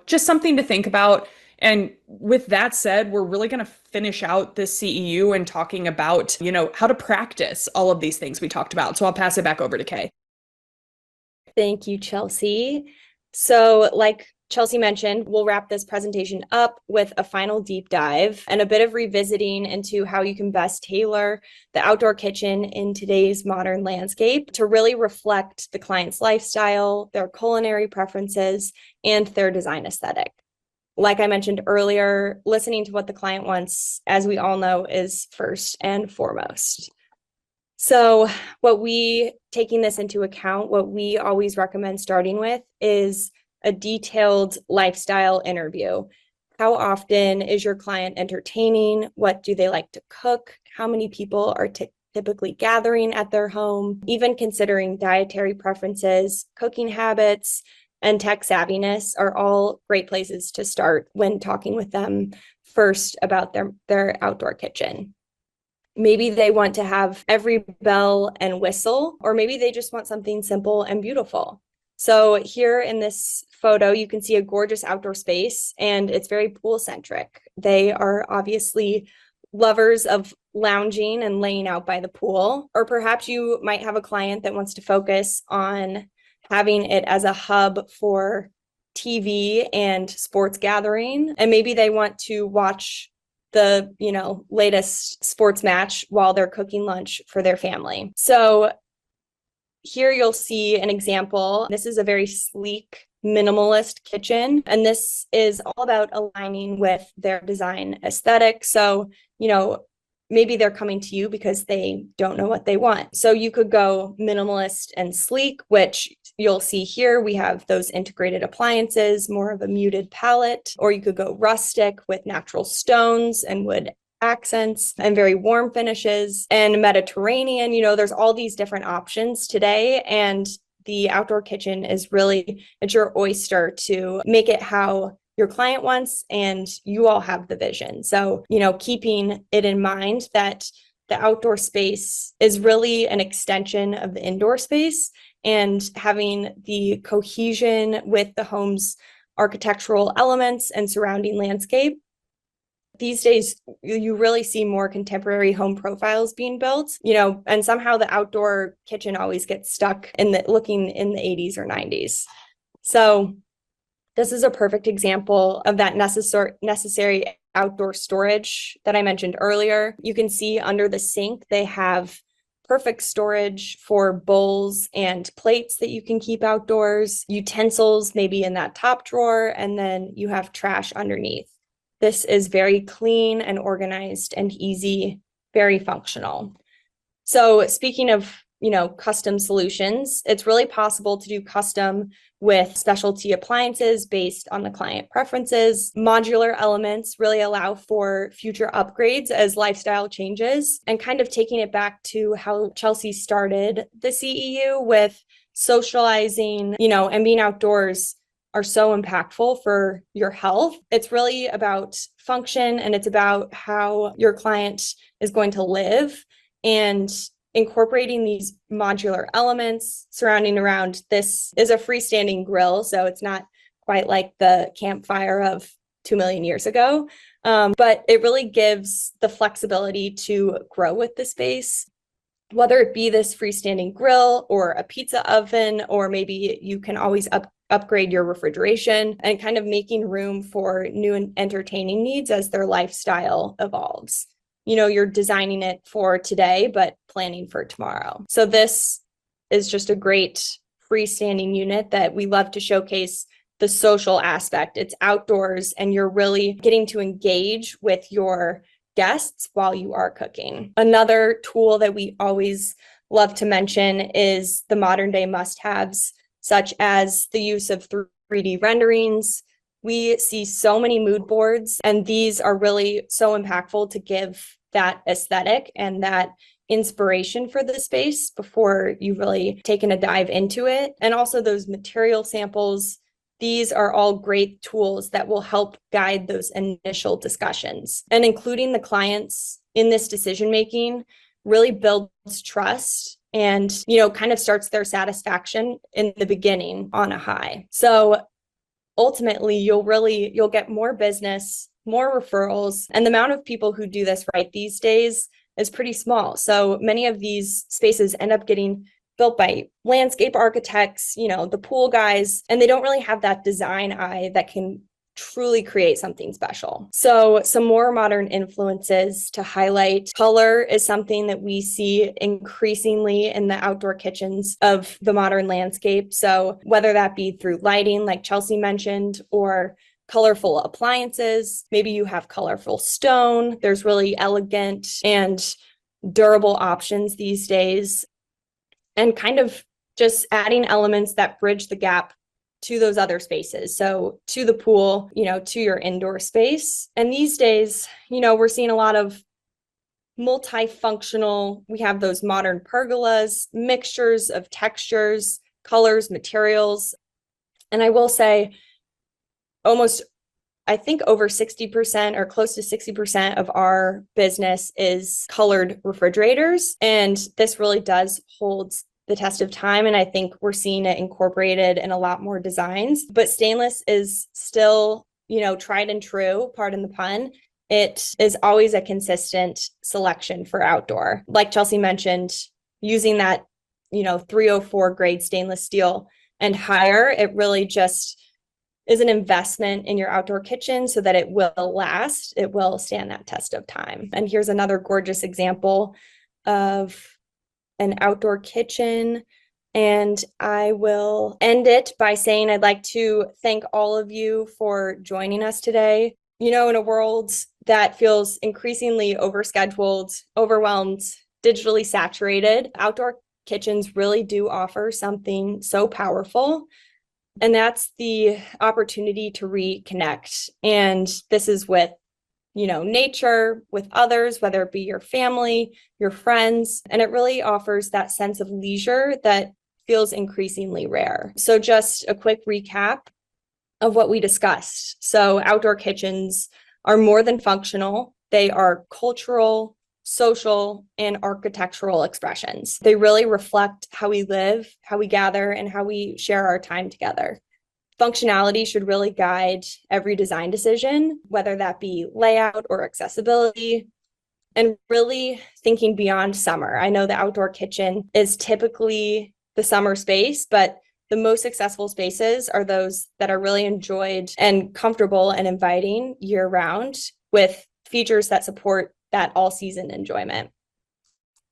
Just something to think about. And with that said, we're really going to finish out this CEU and talking about, how to practice all of these things we talked about. So I'll pass it back over to Kay. Thank you, Chelsea. So like Chelsea mentioned, we'll wrap this presentation up with a final deep dive and a bit of revisiting into how you can best tailor the outdoor kitchen in today's modern landscape to really reflect the client's lifestyle, their culinary preferences, and their design aesthetic. Like I mentioned earlier, listening to what the client wants, as we all know, is first and foremost. So taking this into account, what we always recommend starting with is a detailed lifestyle interview. How often is your client entertaining? What do they like to cook? How many people are typically gathering at their home? Even considering dietary preferences, cooking habits, and tech savviness are all great places to start when talking with them first about their outdoor kitchen. Maybe they want to have every bell and whistle, or maybe they just want something simple and beautiful. So here in this photo, you can see a gorgeous outdoor space, and it's very pool-centric. They are obviously lovers of lounging and laying out by the pool, or perhaps you might have a client that wants to focus on having it as a hub for TV and sports gathering, and maybe they want to watch the latest sports match while they're cooking lunch for their family. So here you'll see an example. This is a very sleek, minimalist kitchen, and this is all about aligning with their design aesthetic. So, maybe they're coming to you because they don't know what they want. So you could go minimalist and sleek, which you'll see here. We have those integrated appliances, more of a muted palette, or you could go rustic with natural stones and wood accents and very warm finishes, and Mediterranean. There's all these different options today, and the outdoor kitchen is really, it's your oyster to make it how your client wants, and you all have the vision. So, keeping it in mind that the outdoor space is really an extension of the indoor space, and having the cohesion with the home's architectural elements and surrounding landscape. These days, you really see more contemporary home profiles being built, and somehow the outdoor kitchen always gets stuck looking in the 80s or 90s. So this is a perfect example of that necessary outdoor storage that I mentioned earlier. You can see under the sink, they have perfect storage for bowls and plates that you can keep outdoors, utensils maybe in that top drawer, and then you have trash underneath. This is very clean and organized and easy, very functional. So speaking of, custom solutions, it's really possible to do custom with specialty appliances based on the client preferences. Modular elements really allow for future upgrades as lifestyle changes, and kind of taking it back to how Chelsea started the CEU with socializing, and being outdoors are so impactful for your health. It's really about function, and it's about how your client is going to live, and incorporating these modular elements surrounding around. This is a freestanding grill, so it's not quite like the campfire of 2 million years ago, but it really gives the flexibility to grow with the space, whether it be this freestanding grill or a pizza oven, or maybe you can always upgrade your refrigeration, and kind of making room for new and entertaining needs as their lifestyle evolves. You're designing it for today, but planning for tomorrow. So this is just a great freestanding unit that we love to showcase the social aspect. It's outdoors, and you're really getting to engage with your guests while you are cooking. Another tool that we always love to mention is the modern day must-haves, such as the use of 3D renderings. We see so many mood boards, and these are really so impactful to give that aesthetic and that inspiration for the space before you've really taken a dive into it. And also those material samples. These are all great tools that will help guide those initial discussions. And including the clients in this decision-making really builds trust and, kind of starts their satisfaction in the beginning on a high. So ultimately, you'll get more business, more referrals, and the amount of people who do this right these days is pretty small. So many of these spaces end up getting built by landscape architects, the pool guys, and they don't really have that design eye that can truly create something special. So some more modern influences to highlight. Color is something that we see increasingly in the outdoor kitchens of the modern landscape. So whether that be through lighting, like Chelsea mentioned, or colorful appliances, maybe you have colorful stone. There's really elegant and durable options these days, and kind of just adding elements that bridge the gap to those other spaces. So to the pool, to your indoor space. And these days, we're seeing a lot of multifunctional. We have those modern pergolas, mixtures of textures, colors, materials. And I will say I think over 60% or close to 60% of our business is colored refrigerators. And this really does hold the test of time. And I think we're seeing it incorporated in a lot more designs. But stainless is still, tried and true, pardon the pun. It is always a consistent selection for outdoor. Like Chelsea mentioned, using that, 304 grade stainless steel and higher, it really just is an investment in your outdoor kitchen so that it will last, it will stand that test of time. And here's another gorgeous example of an outdoor kitchen. And I will end it by saying I'd like to thank all of you for joining us today. In a world that feels increasingly overscheduled, overwhelmed, digitally saturated, outdoor kitchens really do offer something so powerful. And that's the opportunity to reconnect. And this is with, nature, with others, whether it be your family, your friends. And it really offers that sense of leisure that feels increasingly rare. So just a quick recap of what we discussed. So outdoor kitchens are more than functional. They are cultural, social, and architectural expressions. They really reflect how we live, how we gather, and how we share our time together. Functionality should really guide every design decision, whether that be layout or accessibility, and really thinking beyond summer. I know the outdoor kitchen is typically the summer space, but the most successful spaces are those that are really enjoyed and comfortable and inviting year round, with features that support that all season enjoyment.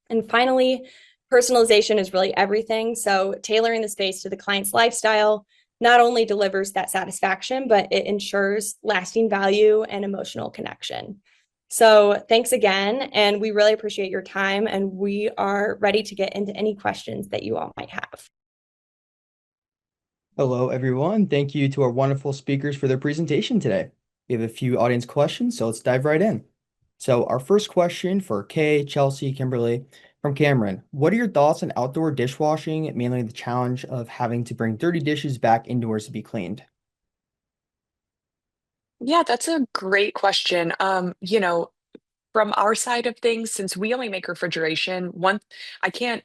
And finally, personalization is really everything. So tailoring the space to the client's lifestyle not only delivers that satisfaction, but it ensures lasting value and emotional connection. So thanks again, and we really appreciate your time, and we are ready to get into any questions that you all might have. Hello, everyone. Thank you to our wonderful speakers for their presentation today. We have a few audience questions, so let's dive right in. So our first question for Kay, Chelsea, Kimberly, from Cameron. What are your thoughts on outdoor dishwashing, mainly the challenge of having to bring dirty dishes back indoors to be cleaned? Yeah, that's a great question. From our side of things, since we only make refrigeration, I can't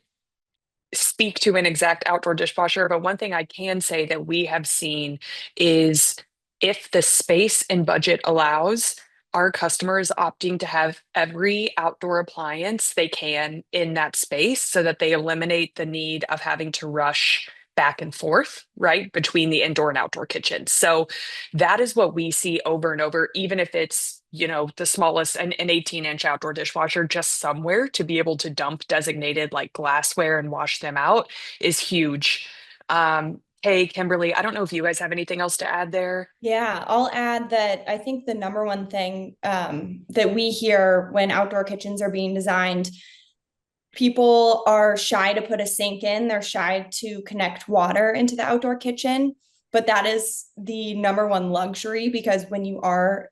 speak to an exact outdoor dishwasher, but one thing I can say that we have seen is if the space and budget allows, our customers opting to have every outdoor appliance they can in that space so that they eliminate the need of having to rush back and forth, right, between the indoor and outdoor kitchens. So that is what we see over and over, even if it's, the smallest, an 18-inch outdoor dishwasher, just somewhere to be able to dump designated like glassware and wash them out is huge. Hey, Kimberly, I don't know if you guys have anything else to add there. Yeah, I'll add that I think the number one thing that we hear when outdoor kitchens are being designed, people are shy to put a sink in. They're shy to connect water into the outdoor kitchen. But that is the number one luxury, because when you are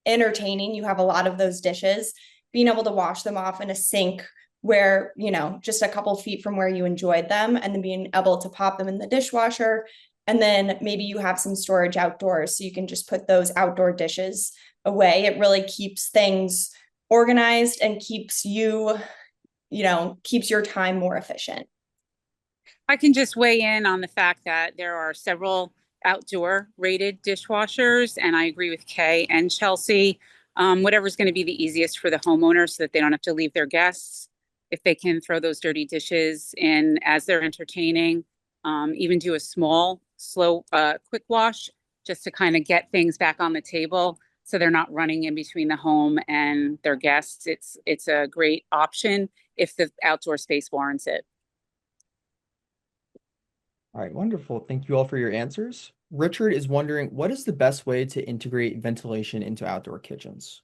entertaining, you have a lot of those dishes, being able to wash them off in a sink where, just a couple feet from where you enjoyed them, and then being able to pop them in the dishwasher. And then maybe you have some storage outdoors, so you can just put those outdoor dishes away. It really keeps things organized and keeps your time more efficient. I can just weigh in on the fact that there are several outdoor rated dishwashers, and I agree with Kay and Chelsea. Whatever's going to be the easiest for the homeowner so that they don't have to leave their guests. If they can throw those dirty dishes in as they're entertaining, even do a small, slow, quick wash just to kind of get things back on the table so they're not running in between the home and their guests. It's a great option if the outdoor space warrants it. All right, wonderful. Thank you all for your answers. Richard is wondering, what is the best way to integrate ventilation into outdoor kitchens?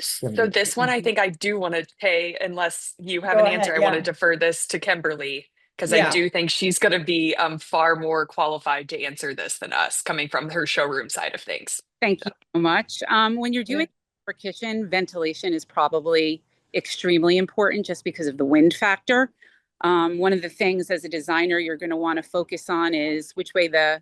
So this one, I think I do want to pay, unless you have Go an answer, ahead, I want to yeah. defer this to Kimberly, because I Yeah. do think she's going to be far more qualified to answer this than us, coming from her showroom side of things. Thank you so much. When you're doing a kitchen, ventilation is probably extremely important just because of the wind factor. One of the things as a designer you're going to want to focus on is which way the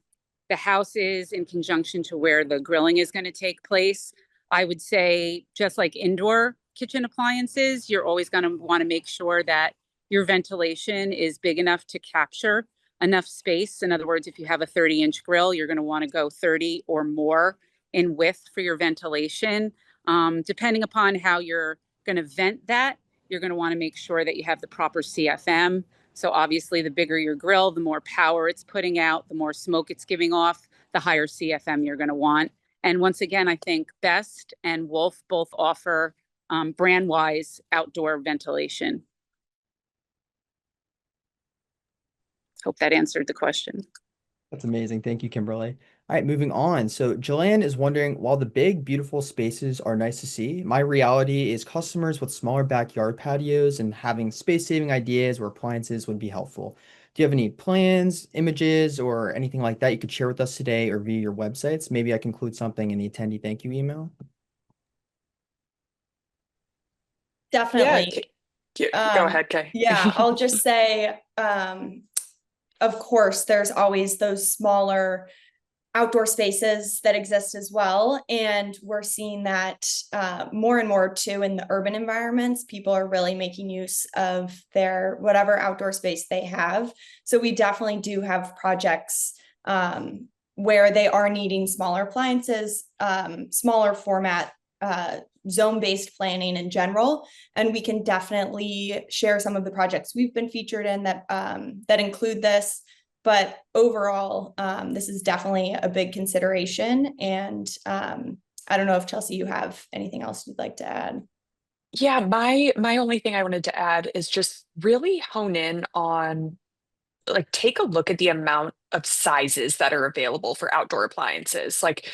house is in conjunction to where the grilling is going to take place. I would say just like indoor kitchen appliances, you're always going to want to make sure that your ventilation is big enough to capture enough space. In other words, if you have a 30-inch grill, you're going to want to go 30 or more in width for your ventilation. Depending upon how you're going to vent that, you're going to want to make sure that you have the proper CFM. So obviously, the bigger your grill, the more power it's putting out, the more smoke it's giving off, the higher CFM you're going to want. And once again, I think Best and Wolf both offer brand-wise outdoor ventilation. Hope that answered the question. That's amazing. Thank you, Kimberly. All right, moving on. So Jillian is wondering, while the big, beautiful spaces are nice to see, my reality is customers with smaller backyard patios and having space-saving ideas or appliances would be helpful. Do you have any plans, images, or anything like that you could share with us today or via your websites? Maybe I can include something in the attendee thank you email. Definitely. Go ahead, Kay. Yeah, I'll just say, of course, there's always those smaller outdoor spaces that exist as well. And we're seeing that more and more too in the urban environments. People are really making use of their whatever outdoor space they have. So we definitely do have projects where they are needing smaller appliances, smaller format, zone-based planning in general. And we can definitely share some of the projects we've been featured in that that include this. But overall, this is definitely a big consideration. And I don't know if Chelsea, you have anything else you'd like to add? Yeah, my only thing I wanted to add is just really hone in on, like, take a look at the amount of sizes that are available for outdoor appliances. Like,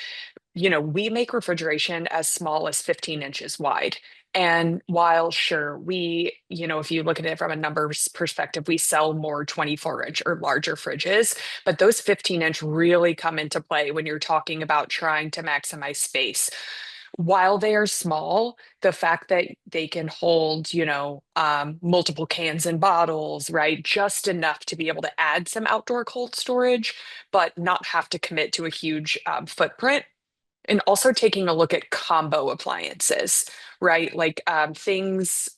we make refrigeration as small as 15 inches wide. And while sure, if you look at it from a numbers perspective, we sell more 24-inch or larger fridges, but those 15-inch really come into play when you're talking about trying to maximize space. While they are small, the fact that they can hold, multiple cans and bottles, right? Just enough to be able to add some outdoor cold storage, but not have to commit to a huge footprint. And also taking a look at combo appliances, right? Like things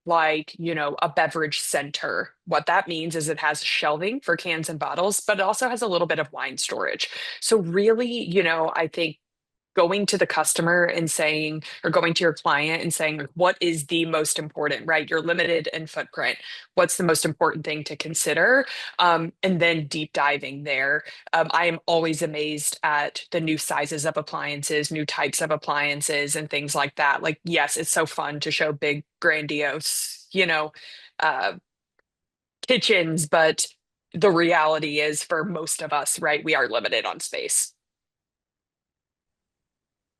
like, a beverage center. What that means is it has shelving for cans and bottles, but it also has a little bit of wine storage. So really, I think going to the customer and saying, or going to your client and saying, like, what is the most important, right? You're limited in footprint. What's the most important thing to consider? And then deep diving there. I am always amazed at the new sizes of appliances, new types of appliances, and things like that. Like, yes, it's so fun to show big, grandiose, uh, kitchens, but the reality is for most of us, right, we are limited on space.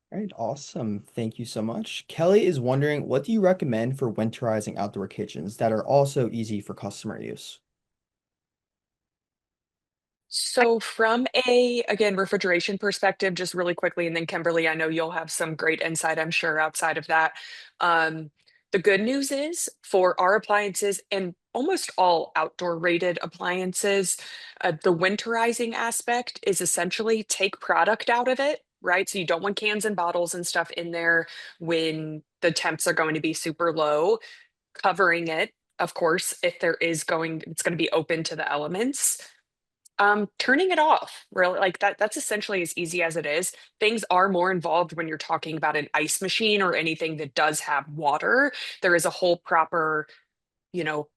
All right, awesome. Thank you so much. Kelly is wondering, what do you recommend for winterizing outdoor kitchens that are also easy for customer use? So from again, refrigeration perspective, just really quickly, and then Kimberly, I know you'll have some great insight, I'm sure, outside of that. Um, the good news is for our appliances and almost all outdoor rated appliances, the winterizing aspect is essentially take product out of it, right? So you don't want cans and bottles and stuff in there when the temps are going to be super low, covering it, of course, if it's going to be open to the elements, turning it off, really, like that's essentially as easy as it is. Things are more involved when you're talking about an ice machine or anything that does have water. There is a whole proper, you know,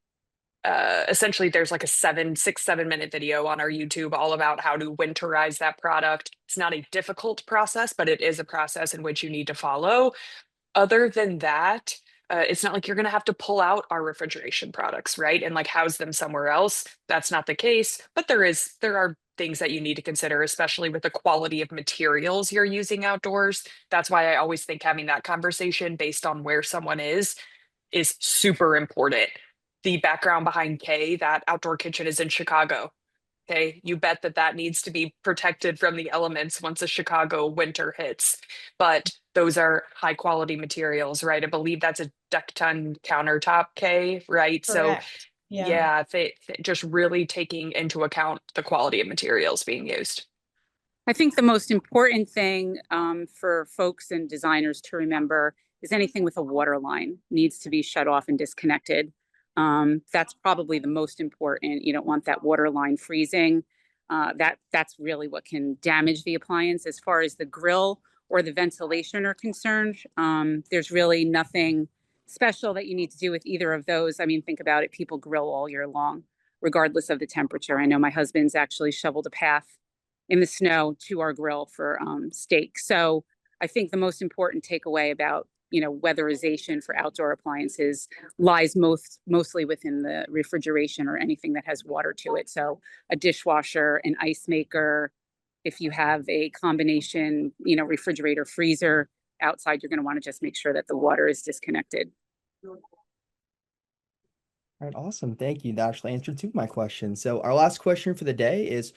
essentially there's like a 7 minute video on our YouTube all about how to winterize that product. It's not a difficult process, but it is a process in which you need to follow. Other than that, it's not like you're going to have to pull out our refrigeration products, right? And like house them somewhere else. That's not the case, but there are things that you need to consider, especially with the quality of materials you're using outdoors. That's why I always think having that conversation based on where someone is super important. The background behind Kay, that outdoor kitchen is in Chicago. Okay, you bet that needs to be protected from the elements once a Chicago winter hits. But those are high quality materials, right? I believe that's a Decton countertop, Kay, right? So Correct. Yeah. yeah, just really taking into account the quality of materials being used. I think the most important thing for folks and designers to remember is anything with a water line needs to be shut off and disconnected. That's probably the most important. You don't want that water line freezing. That's really what can damage the appliance. As far as the grill or the ventilation are concerned, there's really nothing special that you need to do with either of those. I mean, think about it. People grill all year long, regardless of the temperature. I know my husband's actually shoveled a path in the snow to our grill for steak. So I think the most important takeaway about weatherization for outdoor appliances lies mostly within the refrigeration or anything that has water to it. So a dishwasher, an ice maker, if you have a combination, refrigerator, freezer outside, you're going to want to just make sure that the water is disconnected. All right, awesome. Thank you. That actually answered two of my questions. So our last question for the day is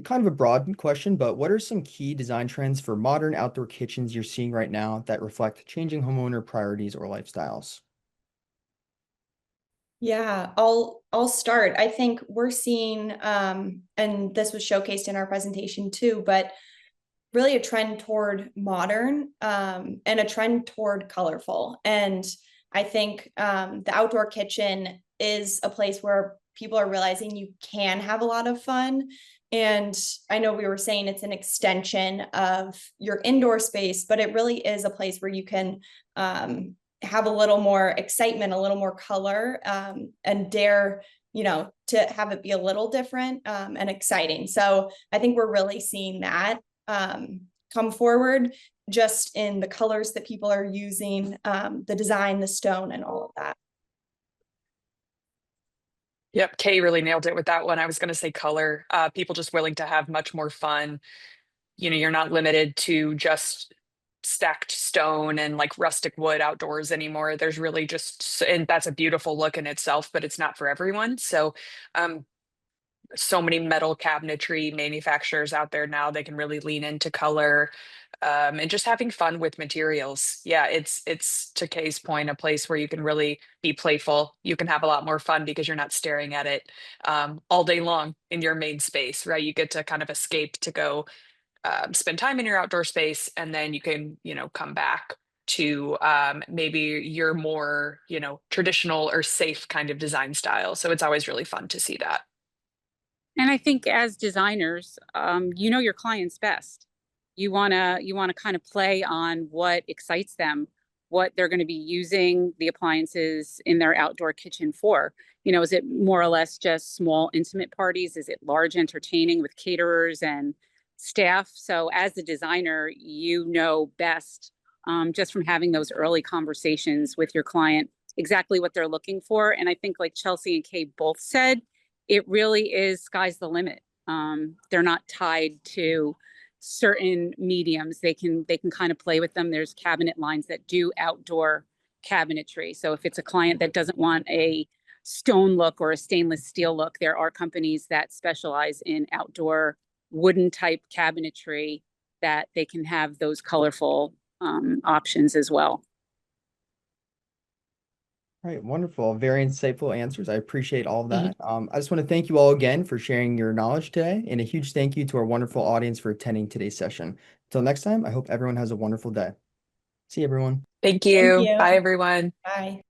kind of a broad question, but what are some key design trends for modern outdoor kitchens you're seeing right now that reflect changing homeowner priorities or lifestyles? Yeah, I'll start. I think we're seeing, and this was showcased in our presentation too, but really a trend toward modern, and a trend toward colorful. And I think the outdoor kitchen is a place where people are realizing you can have a lot of fun. And I know we were saying it's an extension of your indoor space, but it really is a place where you can have a little more excitement, a little more color, and dare, to have it be a little different and exciting. So I think we're really seeing that come forward just in the colors that people are using, the design, the stone, and all of that. Yep, Kay really nailed it with that one. I was going to say color. People just willing to have much more fun. You're not limited to just stacked stone and like rustic wood outdoors anymore. There's really just, and that's a beautiful look in itself, but it's not for everyone. So, so many metal cabinetry manufacturers out there now, they can really lean into color, and just having fun with materials. Yeah, it's to Kay's point, a place where you can really be playful. You can have a lot more fun because you're not staring at it all day long in your main space, right? You get to kind of escape to go spend time in your outdoor space, and then you can, come back to maybe your more, traditional or safe kind of design style. So it's always really fun to see that. And I think as designers, your clients best. You wanna kind of play on what excites them, what they're going to be using the appliances in their outdoor kitchen for. Is it more or less just small intimate parties? Is it large entertaining with caterers and staff? So as the designer, best, just from having those early conversations with your client, exactly what they're looking for. And I think, like Chelsea and Kay both said, it really is sky's the limit. They're not tied to certain mediums. They can kind of play with them. There's cabinet lines that do outdoor cabinetry. So if it's a client that doesn't want a stone look or a stainless steel look, there are companies that specialize in outdoor wooden type cabinetry that they can have those colorful options as well. All right, wonderful. Very insightful answers. I appreciate all of that. I just want to thank you all again for sharing your knowledge today, and a huge thank you to our wonderful audience for attending today's session. Until next time, I hope everyone has a wonderful day. See you, everyone. Thank Thank you. you. Bye, everyone. Bye.